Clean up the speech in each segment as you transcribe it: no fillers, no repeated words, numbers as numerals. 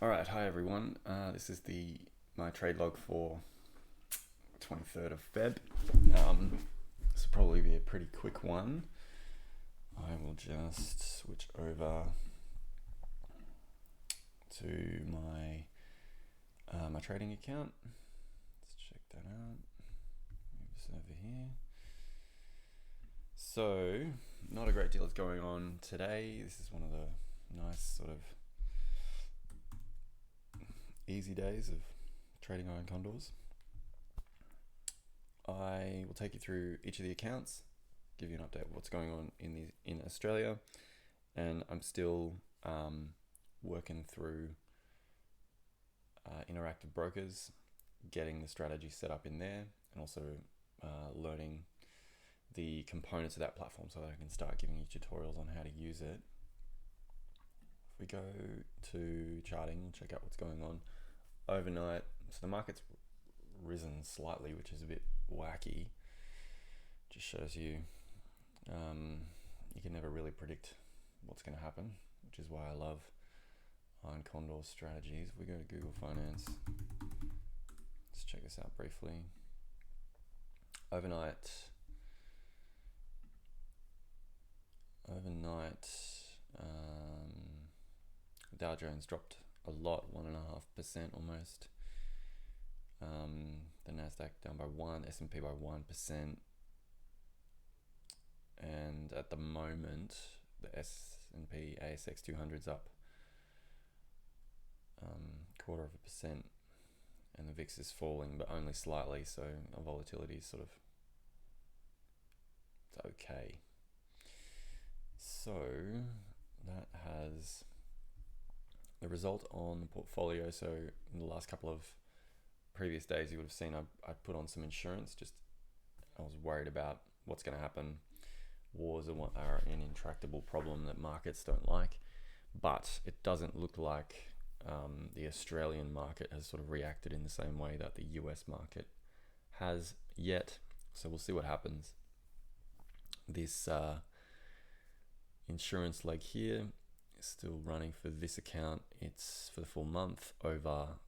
All right, hi everyone. This is my trade log for 23rd of Feb. This will probably be a pretty quick one. I will just switch over to my trading account. Let's check that out. Move this over here. So, not a great deal is going on today. This is one of the nice sort of easy days of trading iron condors. I will take you through each of the accounts, give you an update of what's going on in Australia, and I'm still working through Interactive Brokers, getting the strategy set up in there, and also learning the components of that platform so that I can start giving you tutorials on how to use it. If we go to charting, we'll check out what's going on overnight. So the market's risen slightly, which is a bit wacky. Just shows you you can never really predict what's going to happen, which is why I love iron condor strategies. We go to Google Finance. Let's check this out briefly. Overnight, Dow Jones dropped a lot, 1.5% almost. The Nasdaq down by 1%, S&P by 1%, and at the moment the S&P ASX 200's up 0.25%, and the VIX is falling, but only slightly. So the volatility is sort of, it's okay. So that has the result on the portfolio. So in the last couple of previous days, you would have seen I put on some insurance. Just I was worried about what's going to happen. Wars are an intractable problem that markets don't like, but it doesn't look like the Australian market has sort of reacted in the same way that the US market has yet. So we'll see what happens. This insurance leg here is still running for this account. It's for the full month over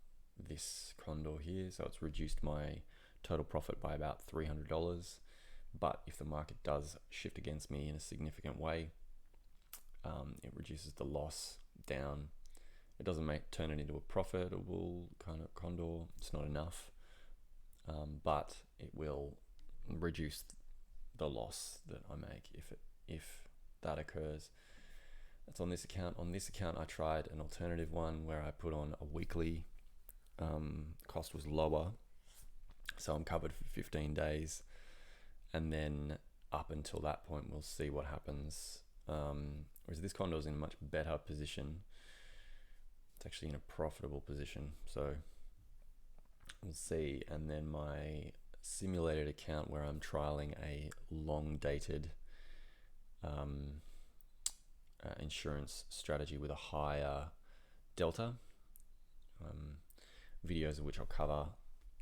this condor here, so it's reduced my total profit by about $300. But if the market does shift against me in a significant way, it reduces the loss down. It doesn't turn it into a profitable kind of condor. It's not enough, but it will reduce the loss that I make if that occurs. That's on this account. On this account, I tried an alternative one where I put on a weekly. Cost was lower, so I'm covered for 15 days, and then up until that point we'll see what happens. Whereas this condo is in a much better position. It's actually in a profitable position, so we'll see. And then my simulated account where I'm trialing a long dated insurance strategy with a higher delta, videos of which I'll cover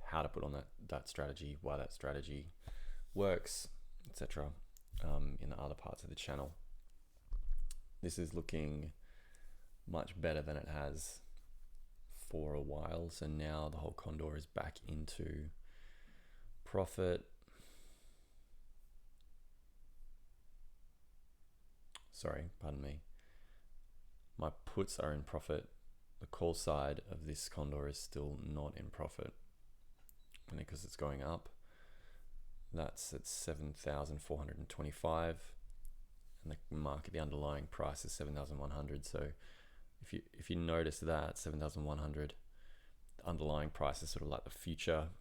how to put on that strategy, why that strategy works, etc. In the other parts of the channel. This is looking much better than it has for a while. So now the whole condor is back into profit. Sorry, pardon me. My puts are in profit. The call side of this condor is still not in profit, and because it's going up. That's at 7,425, and the market, the underlying price is 7,100. So if you notice that 7,100, the underlying price is sort of like the future,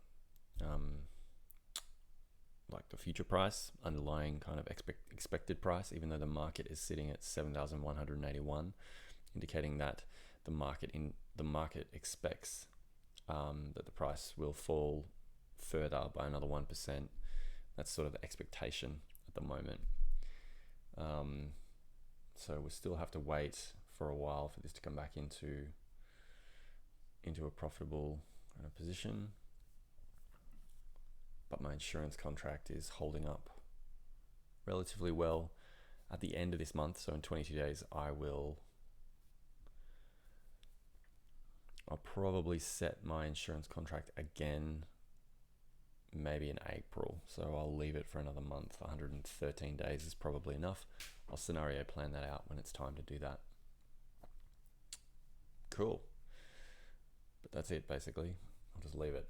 price, underlying kind of expected price, even though the market is sitting at 7,181, indicating that the market expects that the price will fall further by another 1%. That's sort of the expectation at the moment. So we still have to wait for a while for this to come back into a profitable kind of position. But my insurance contract is holding up relatively well. At the end of this month, so in 22 days, I will I'll probably set my insurance contract again maybe in April. So I'll leave it for another month. 113 days is probably enough. I'll scenario plan that out when it's time to do that. Cool. But that's it basically. I'll just leave it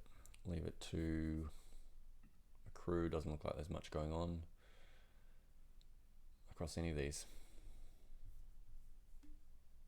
to accrue. Doesn't look like there's much going on across any of these.